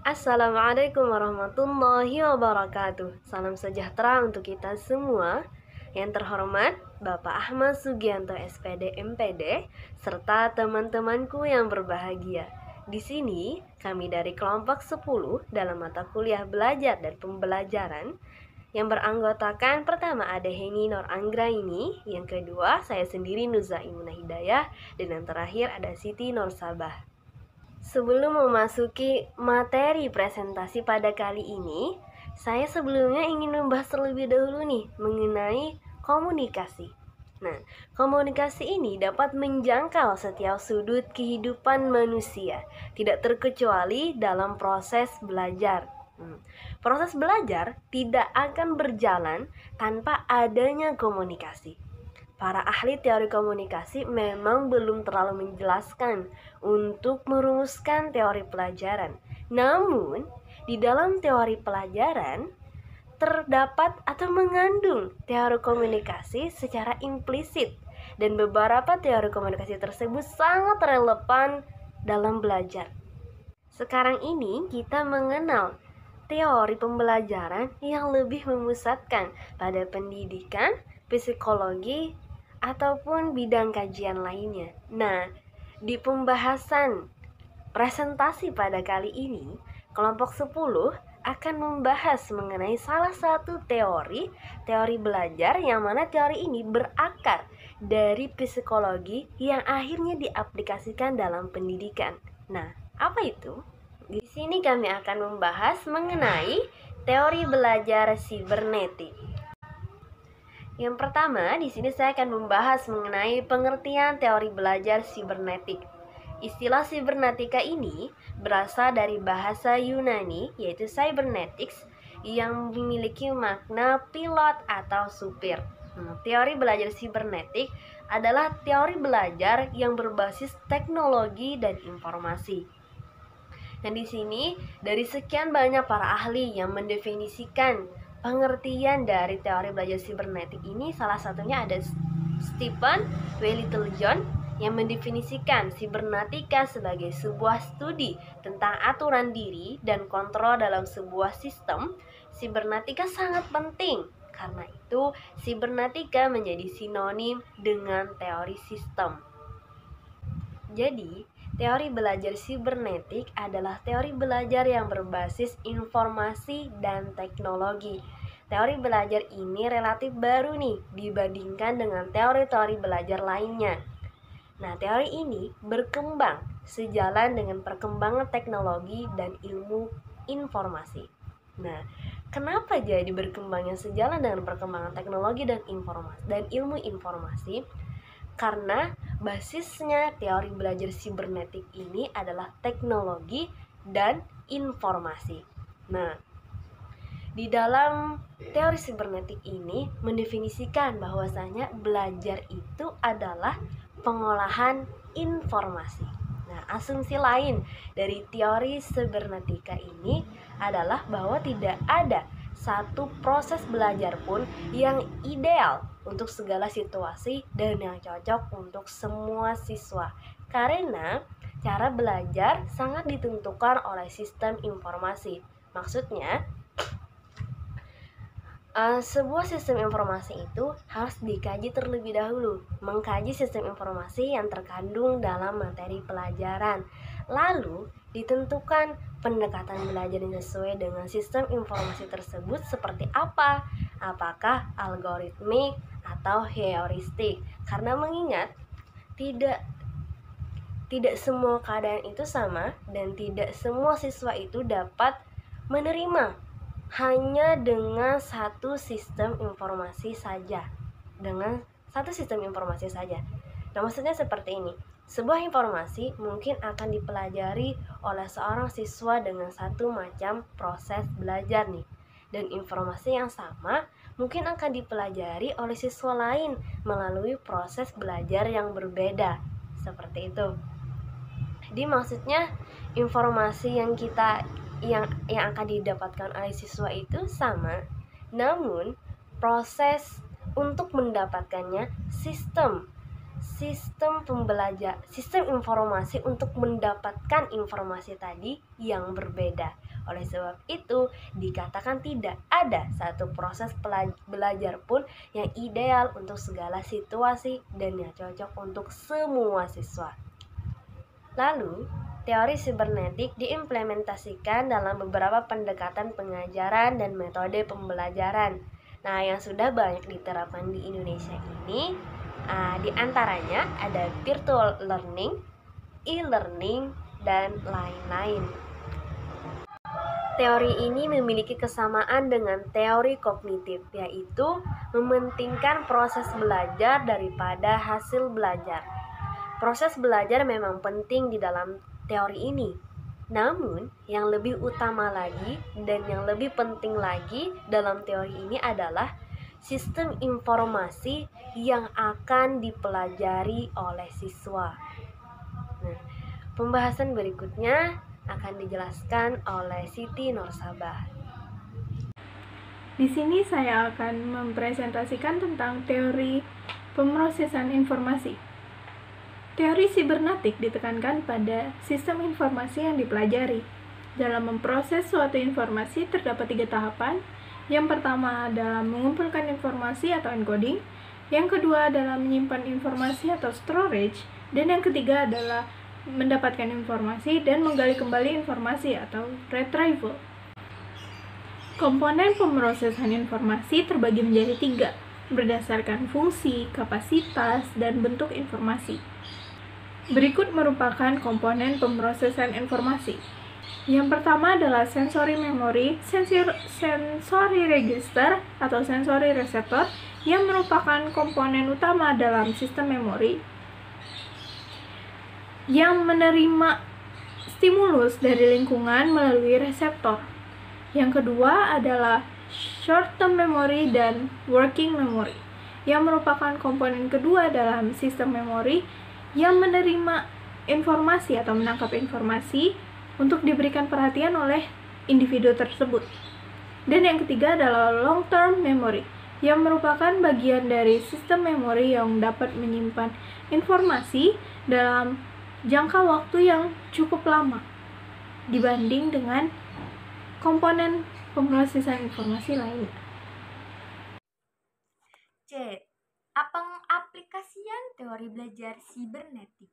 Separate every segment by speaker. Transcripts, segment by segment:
Speaker 1: Assalamualaikum warahmatullahi wabarakatuh. Salam sejahtera untuk kita semua. Yang terhormat Bapak Ahmad Sugianto SPD MPD serta teman-temanku yang berbahagia. Di sini kami dari kelompok 10 dalam mata kuliah belajar dan pembelajaran yang beranggotakan pertama ada Heni Nur Anggraini, yang kedua saya sendiri Nuza Imuna Hidayah, dan yang terakhir ada Siti Nur Sabah. Sebelum memasuki materi presentasi pada kali ini, saya sebelumnya ingin membahas terlebih dahulu nih mengenai komunikasi. Nah, komunikasi ini dapat menjangkau setiap sudut kehidupan manusia, tidak terkecuali dalam proses belajar. Proses belajar tidak akan berjalan tanpa adanya komunikasi. Para ahli teori komunikasi memang belum terlalu menjelaskan untuk merumuskan teori pelajaran. Namun, di dalam teori pelajaran terdapat atau mengandung teori komunikasi secara implisit, dan beberapa teori komunikasi tersebut sangat relevan dalam belajar. Sekarang ini kita mengenal teori pembelajaran yang lebih memusatkan pada pendidikan, psikologi, ataupun bidang kajian lainnya. Nah, di pembahasan presentasi pada kali ini, kelompok 10 akan membahas mengenai salah satu teori belajar, yang mana teori ini berakar dari psikologi yang akhirnya diaplikasikan dalam pendidikan. Nah, apa itu? Di sini kami akan membahas mengenai teori belajar sibernetik. Yang pertama, di sini saya akan membahas mengenai pengertian teori belajar sibernetik. Istilah sibernetika ini berasal dari bahasa Yunani, yaitu cybernetics, yang memiliki makna pilot atau supir. Teori belajar sibernetik adalah teori belajar yang berbasis teknologi dan informasi. Dan di sini dari sekian banyak para ahli yang mendefinisikan pengertian dari teori belajar sibernetik ini, salah satunya ada Stephen W. Littlejohn yang mendefinisikan sibernetika sebagai sebuah studi tentang aturan diri dan kontrol dalam sebuah sistem. Sibernetika sangat penting, karena itu sibernetika menjadi sinonim dengan teori sistem. Jadi, teori belajar sibernetik adalah teori belajar yang berbasis informasi dan teknologi. Teori belajar ini relatif baru nih dibandingkan dengan teori-teori belajar lainnya. Nah, teori ini berkembang sejalan dengan perkembangan teknologi dan ilmu informasi. Nah, kenapa jadi berkembangnya sejalan dengan perkembangan teknologi dan ilmu informasi? Karena basisnya teori belajar sibernetik ini adalah teknologi dan informasi. Nah, di dalam teori sibernetik ini mendefinisikan bahwasanya belajar itu adalah pengolahan informasi. Nah, asumsi lain dari teori sibernetika ini adalah bahwa tidak ada satu proses belajar pun yang ideal untuk segala situasi dan yang cocok untuk semua siswa, karena cara belajar sangat ditentukan oleh sistem informasi. Maksudnya, sebuah sistem informasi itu harus dikaji terlebih dahulu, mengkaji sistem informasi yang terkandung dalam materi pelajaran. Lalu ditentukan pendekatan belajar yang sesuai dengan sistem informasi tersebut seperti apa, apakah algoritmik atau heuristik. Karena mengingat tidak semua keadaan itu sama, dan tidak semua siswa itu dapat menerima hanya dengan satu sistem informasi saja. Nah, maksudnya seperti ini. Sebuah informasi mungkin akan dipelajari oleh seorang siswa dengan satu macam proses belajar nih. Dan informasi yang sama mungkin akan dipelajari oleh siswa lain melalui proses belajar yang berbeda. Seperti itu. Jadi maksudnya informasi yang akan didapatkan oleh siswa itu sama, namun proses untuk mendapatkannya, sistem informasi untuk mendapatkan informasi tadi yang berbeda. Oleh sebab itu, dikatakan tidak ada satu proses belajar pun yang ideal untuk segala situasi dan yang cocok untuk semua siswa. Lalu, teori sibernetik diimplementasikan dalam beberapa pendekatan pengajaran dan metode pembelajaran. Nah, yang sudah banyak diterapkan di Indonesia ini, di antaranya ada virtual learning, e-learning, dan lain-lain. Teori ini memiliki kesamaan dengan teori kognitif, yaitu mementingkan proses belajar daripada hasil belajar. Proses belajar memang penting di dalam teori ini. Namun, yang lebih utama lagi dan yang lebih penting lagi dalam teori ini adalah sistem informasi yang akan dipelajari oleh siswa. Nah, pembahasan berikutnya akan dijelaskan oleh Siti Nursabah.
Speaker 2: Di sini saya akan mempresentasikan tentang teori pemrosesan informasi. Teori sibernetik ditekankan pada sistem informasi yang dipelajari. Dalam memproses suatu informasi terdapat 3 tahapan. Yang pertama adalah mengumpulkan informasi atau encoding, yang kedua adalah menyimpan informasi atau storage, dan yang ketiga adalah mendapatkan informasi dan menggali kembali informasi atau retrieval. Komponen pemrosesan informasi terbagi menjadi 3, berdasarkan fungsi, kapasitas, dan bentuk informasi. Berikut merupakan komponen pemrosesan informasi. Yang pertama adalah sensory memory, sensory register, atau sensory receptor, yang merupakan komponen utama dalam sistem memori yang menerima stimulus dari lingkungan melalui reseptor. Yang kedua adalah short-term memory dan working memory, yang merupakan komponen kedua dalam sistem memori yang menerima informasi atau menangkap informasi untuk diberikan perhatian oleh individu tersebut. Dan yang ketiga adalah long-term memory, yang merupakan bagian dari sistem memori yang dapat menyimpan informasi dalam jangka waktu yang cukup lama dibanding dengan komponen pemrosesan informasi lainnya.
Speaker 3: C. Pengaplikasian teori belajar sibernetik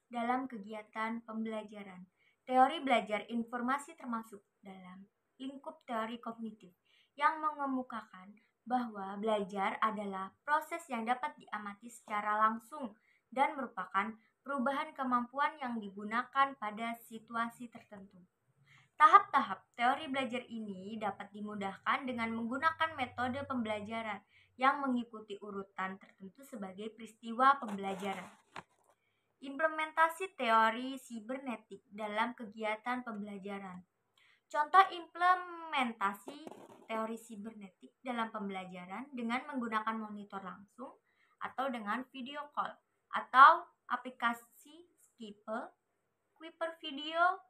Speaker 3: dalam kegiatan pembelajaran. Teori belajar informasi termasuk dalam lingkup teori kognitif yang mengemukakan bahwa belajar adalah proses yang dapat diamati secara langsung dan merupakan perubahan kemampuan yang digunakan pada situasi tertentu. Tahap-tahap teori belajar ini dapat dimudahkan dengan menggunakan metode pembelajaran yang mengikuti urutan tertentu sebagai peristiwa pembelajaran. Implementasi teori sibernetik dalam kegiatan pembelajaran. Contoh implementasi teori sibernetik dalam pembelajaran dengan menggunakan monitor langsung atau dengan video call atau aplikasi Skype, Kuiper video,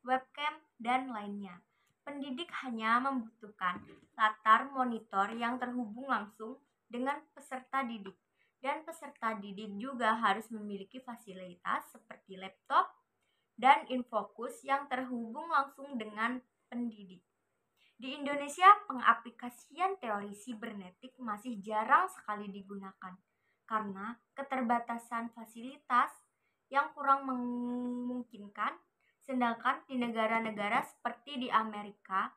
Speaker 3: webcam, dan lainnya. Pendidik hanya membutuhkan latar monitor yang terhubung langsung dengan peserta didik, dan peserta didik juga harus memiliki fasilitas seperti laptop dan infocus yang terhubung langsung dengan pendidik. Di Indonesia, pengaplikasian teori sibernetik masih jarang sekali digunakan karena keterbatasan fasilitas yang kurang memungkinkan, sedangkan di negara-negara seperti di Amerika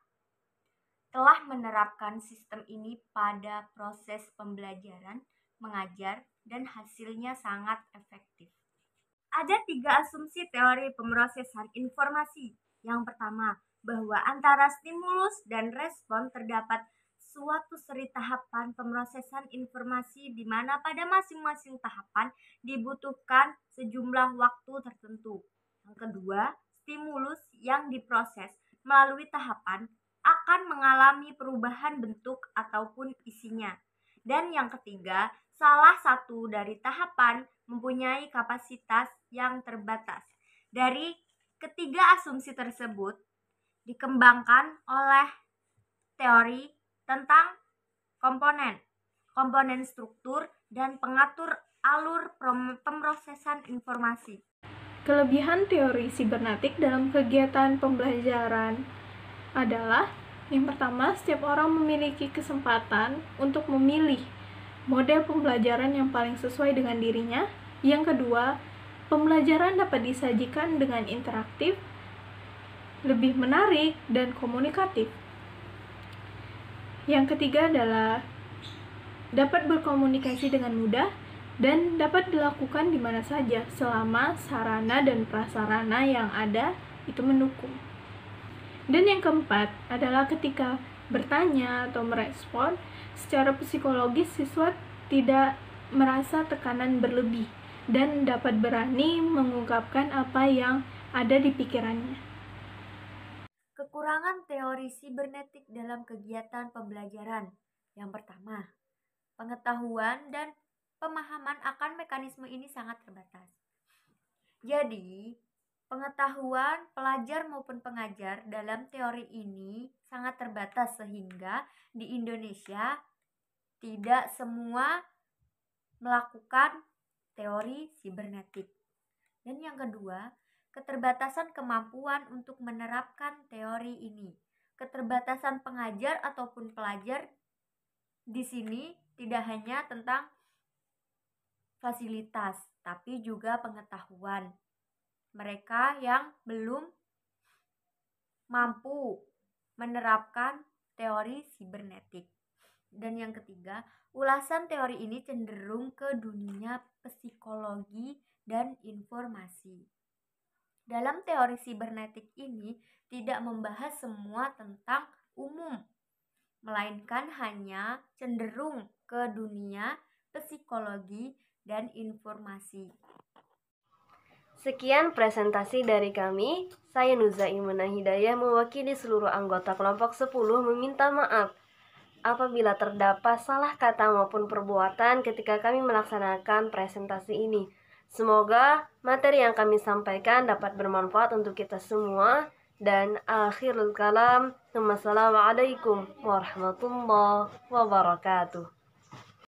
Speaker 3: telah menerapkan sistem ini pada proses pembelajaran, mengajar, dan hasilnya sangat efektif. Ada 3 asumsi teori pemrosesan informasi. Yang pertama, bahwa antara stimulus dan respon terdapat suatu seri tahapan pemrosesan informasi di mana pada masing-masing tahapan dibutuhkan sejumlah waktu tertentu. Yang kedua, stimulus yang diproses melalui tahapan akan mengalami perubahan bentuk ataupun isinya. Dan yang ketiga, salah satu dari tahapan mempunyai kapasitas yang terbatas. Dari ketiga asumsi tersebut dikembangkan oleh teori tentang komponen struktur, dan pengatur alur pemrosesan informasi.
Speaker 2: Kelebihan teori sibernetik dalam kegiatan pembelajaran adalah yang pertama, setiap orang memiliki kesempatan untuk memilih model pembelajaran yang paling sesuai dengan dirinya. Yang kedua, pembelajaran dapat disajikan dengan interaktif, lebih menarik, dan komunikatif. Yang ketiga adalah dapat berkomunikasi dengan mudah dan dapat dilakukan di mana saja selama sarana dan prasarana yang ada itu mendukung. Dan yang keempat adalah ketika bertanya atau merespon, secara psikologis siswa tidak merasa tekanan berlebih dan dapat berani mengungkapkan apa yang ada di pikirannya.
Speaker 3: Kekurangan teori sibernetik dalam kegiatan pembelajaran. Yang pertama, pengetahuan dan pemahaman akan mekanisme ini sangat terbatas. Jadi, pengetahuan pelajar maupun pengajar dalam teori ini sangat terbatas sehingga di Indonesia tidak semua melakukan teori sibernetik. Dan yang kedua, keterbatasan kemampuan untuk menerapkan teori ini. Keterbatasan pengajar ataupun pelajar di sini tidak hanya tentang fasilitas, tapi juga pengetahuan. Mereka yang belum mampu menerapkan teori sibernetik. Dan yang ketiga, ulasan teori ini cenderung ke dunia psikologi dan informasi. Dalam teori sibernetik ini tidak membahas semua tentang umum, melainkan hanya cenderung ke dunia psikologi dan informasi.
Speaker 1: Sekian presentasi dari kami. Saya Nuza Imanah Hidayah mewakili seluruh anggota kelompok 10 meminta maaf apabila terdapat salah kata maupun perbuatan ketika kami melaksanakan presentasi ini. Semoga materi yang kami sampaikan dapat bermanfaat untuk kita semua. Dan akhirul kalam, wassalamualaikum warahmatullahi wabarakatuh.